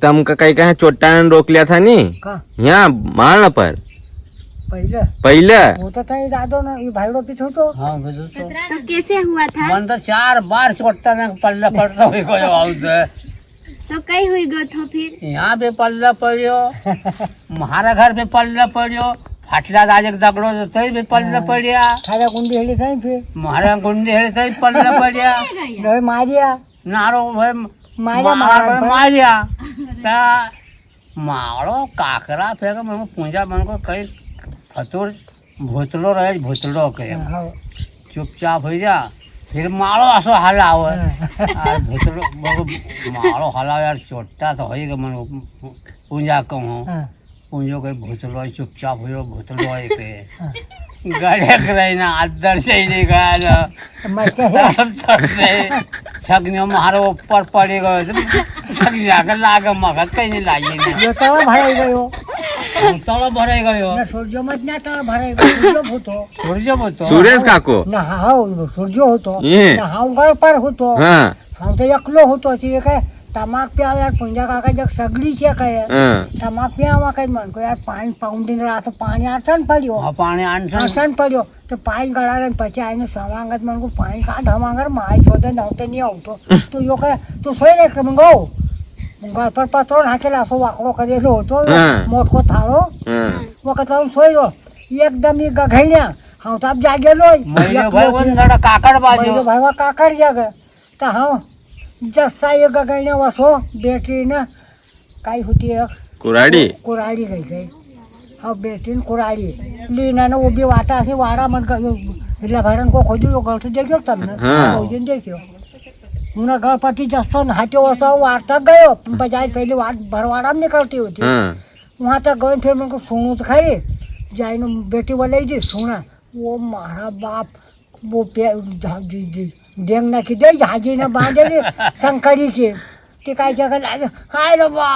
तुमका कहीं कहीं चोट्टा रोक लिया था नी यहाँ मारण पर पहले वो तो था दादो ना ये भाईड़ो पीछे तो हाँ तो कैसे हुआ था? मन तो 4 बार चोट्टा में पल्ला पड़ता हुई गयो आउट तो कई हुई गो तो फिर यहाँ पे पल्ला पड़ियो मारा घर पे पल्ला पड़ियो फाटला राजक दगड़ो तो तई भी पल्ला पड़िया थारा गुंडी हेली था फिर मारा गुंडी हेड़े तई पल्ला पड़िया नवे मारिया नारो भाई मारिया ता मारो काकरा फेंक मन पूंजा मन को कई फतुर भूतलो रहे भूतलो के चुपचाप हो जा फिर मारो असो हलावे भूतलो मारो हलावे यार चोट्टा तो होई के मन पूंजा कहूं पूंजो के भूतलो चुपचाप हो भूतलो है के गड़े करे ना अंदर से ही नहीं गया तब से छगनियो मारो ऊपर पड़ी गयो छगनिया के लागे मगज कहीं नहीं लागी ना ये तळा भराई गयो तळो भराई गयो ना सूर्य मत ना तळा भराई गयो सूर्य होतो सुरेश काको ना हाव सूर्य होतो ये. ना हाव गळ पर होतो हाँ हम तो एकलो होतो ते काय तमाक प्याव यार पुंजा काका जग सगळी છે काय हाँ तमाक प्यावा काय मन को यार पाणी पाऊंडीन रातो पाणी आठण પડ્યો हाँ पानी आंसन આસન પડ્યો તો પાણી ગળાને પછી આઈને સવાંગત મને પાણી કા ઢમાંગર માય જોતે નહોતે નહીં આવતો તો યો કે તું સોઈ રે કે મંગો મંગળ પર પત્રો નાખેલા સો વાકડો કરેલો હતો મોટકો થાળો हाँ વખત હું સોઈ રહ્યો એકદમ ઈ ગઘણ્યા હું તો આપ જાગેલો મહિને ભાઈ વંદડા કાકડ બાજુ ભાઈવા કાકડ જાગે તો હા જસ્સા એ ગઘણ્યા વસો બેટરી ને કાઈ હોતી એક कुराड़ी કુરાડી ગઈ હા બેટીને કુરાડી લીનાને ઊભી વાટા છે વાડામાં ગયો એટલે ભાડન કો ખોજ્યો ગળતો દેખ્યો તમને હા. ખોજીને દેખ્યો હું ઘર પરથી જસ્તો ને હાથે વસો વાર્તા ગયો બજાર પહેલી વાત ભરવાડામાં નીકળતી હતી हाँ वहाँ तक गए फिर मेरे को सुनू तो खाई जाए बेटी वो लई दी सुना वो मारा बाप वो डेंग नाखी दे हाजी ने बांधेली शंकरी की ते काय जगह लागे हाय रे बा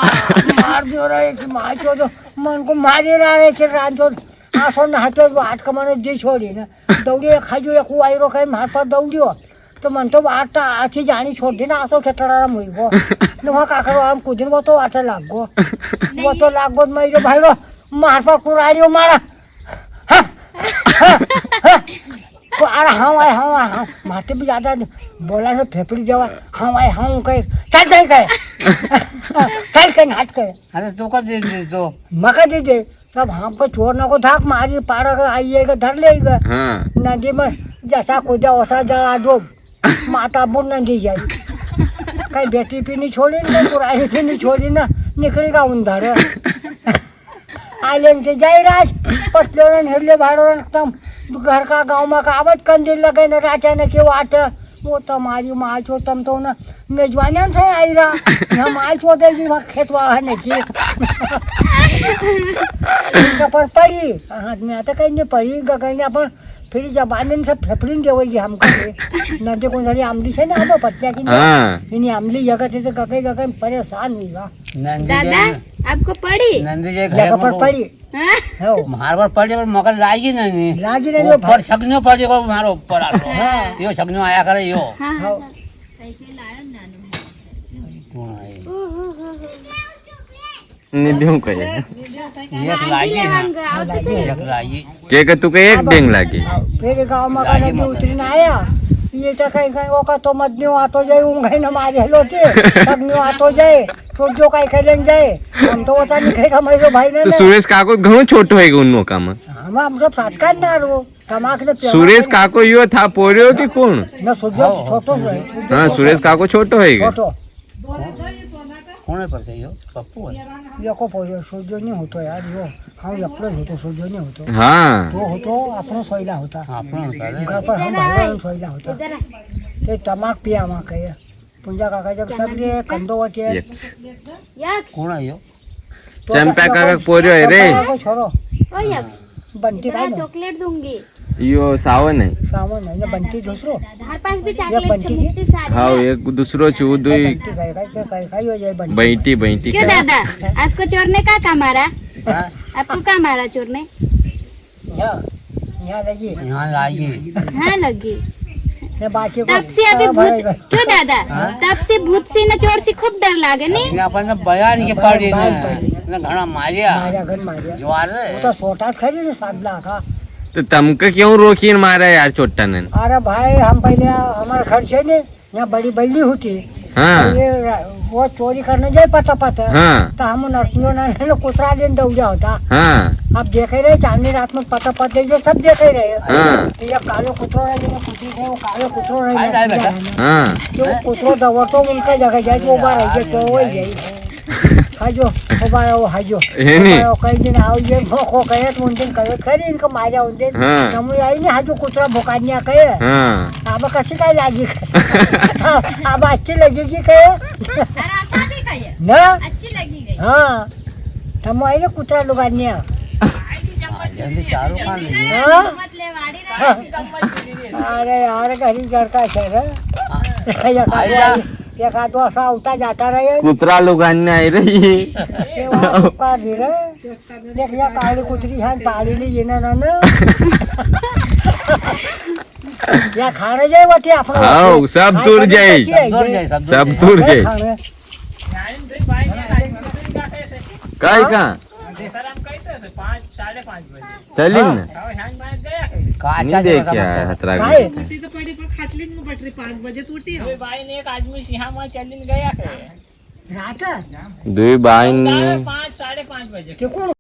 मार दियो रे की माचो तो मन को मारी रहा रे के राजो आसो ना हाथो वाट का मन दी छोड़ी ने दौड़ी एक खाजो एक वायरो कहीं मार पर दौड़ियो तो मन तो वाट आखी जानी छोड़ दी ना आसो खेतड़ा मुई गो ने वहाँ काकरो आम कुदिन वो तो वाटे लाग गो वो तो लाग गो मैं जो भाईरो मार पर कुराड़ियो मारा अरे हाँ मारते भी ज्यादा बोला से फेफड़ी जवा हाँ कहे चल जाए कहे चल कहे नाट कहे अरे तू का दे दे तो मका दे दे तब हमको छोड़ने को धाक मारी पार आइएगा धर लेगा हाँ नदी में जैसा कूदा वैसा जला दो माता बुन नदी जाए कहीं बेटी भी नहीं छोड़ी ना कुराड़ी भी नहीं छोड़ी ना निकलेगा उंधर आले के जाए राज पतलो ने हेले भाड़ो एकदम घर का गांव में का आवत कंदिल लगे न राजा ने के वाट वो तुम्हारी माँ छो तुम तो ना मेजवानी थे आई रहा हम माँ छो देगी वहाँ खेत वाला ने की पर पड़ी हाथ में आता कहीं नहीं पड़ी कहीं अपन फिर जबान से फेफड़ी देवेगी हमको नदी को सारी आमली से ना अब पत्या की हाँ इन्हीं आमली जगह से गगे परेशान हुई गा दादा आपको पड़ी? नंदी जे जगह पर पड़ी हाँ? हो मार पर पड़ी पर मगर लागी नहीं लागी नहीं वो पर छगनियो पड़ी को मारो ऊपर आलो हाँ। यो छगनियो आया करे यो हाँ हो कौन है निधियों कहे एक लागी ना एक लागी के तू के एक डेंग लागी फिर गांव में का नदी उतरी ना आया ये तो कहीं ओका तो मदनियो आतो जाए ऊँघे न मारे हेलोते छगनियो आतो जाए सोचो काय करें जाए हम तो वता निकलेगा मेरे भाई ने तो सुरेश काको घणो छोटो है उन का में हम सब साथ का ना रो तमाक ने सुरेश काको यो था पोरियो कि कौन न सोचो छोटो है हाँ सुरेश काको छोटो है छोटो कौन है पर यो पप्पू है यको पोरियो सोचो नहीं होतो यार यो हम एकलो होतो सोचो नहीं होतो हाँ तो होतो अपनो सोइला होता आपन होता रे घर पर हम भाई सोइला होता ते तमाक पिया मा कहे पुंजा काका जब सब रे कंदो वटे कौन है यो चंपा काका पोरियो है रे छोरो ओ यक बंटी काय ना चॉकलेट दूंगी यो सावन है सामान है ना बंटी दूसरो हमारे पास भी ये चॉकलेट बंटी है मुफ्ती सारी हाँ एक दूसरो छू दुई बंटी काय हो जाए बंटी बैठी बैठी क्यों दादा आपको चोर ने क्या मारा हाँ? आपको क्या मारा चोर ने? यहाँ लगी यहाँ लागी हाँ लगी ने बाकी को तब से अभी सब भूत भरेगा। क्यों दादा तब से भूत से न चोर से खूब डर लागे नहीं એને આપણને બયાન કે પાડી બયાન ને પાડી. એને ઘણા માર્યા मार्या घर मार्या જુવાર वो तो छोटा खरी ने सादला का तो तमके क्यों रोकी ने मारा यार चोट्टा ने अरे भाई हम पहले हमारे घर से ने यहाँ बड़ी बल्ली होती हाँ ये वो चोरी करने जाए पता पता हाँ तो हम नर्सियों ने कुतरा लेने दौड़ा होता हाँ अब देखे रहे चांदनी रात में पता पता जो सब देखे रहे हाँ तो ये कालो कुतरो रहे जो कुटी थे वो कालो कुतरो रहे आए जाए बेटा। हाँ जो कुतरो दवा तो उनका जगह जाए तो उबा रह जाए तो वही जाए हाजो उबा रहो हाजो ये नहीं। कई दिन आओ ये भोको कहे तो उन दिन करे खरी इनको मारा उन दिन हाँ। हम आई नहीं हाजो कुतरा भोकानिया कहे हाँ अब कसी काय लागी अब अच्छी लगेगी कहे ना अच्छी लगी गई हाँ हम आई ना कुतरा लुगानिया જલ્દી શાહરુખ ખાન લઈ हाँ मतलब वाड़ी अरे यार कहीं घर का शहर एक आदो असा उठा जाता रहे कुतरा लोगांनी आई रही ये वहाँ चुपका भी रहे देख या काली कुतरी है पाली ली ये ना या खाने जाए वटे अपना हाउ, सब दूर जाए। દોર જાય सब दूर जाए खाने काय का चली ना કાચા नहीं देखिया हतरा काय रात दुई बाई ने ते कोण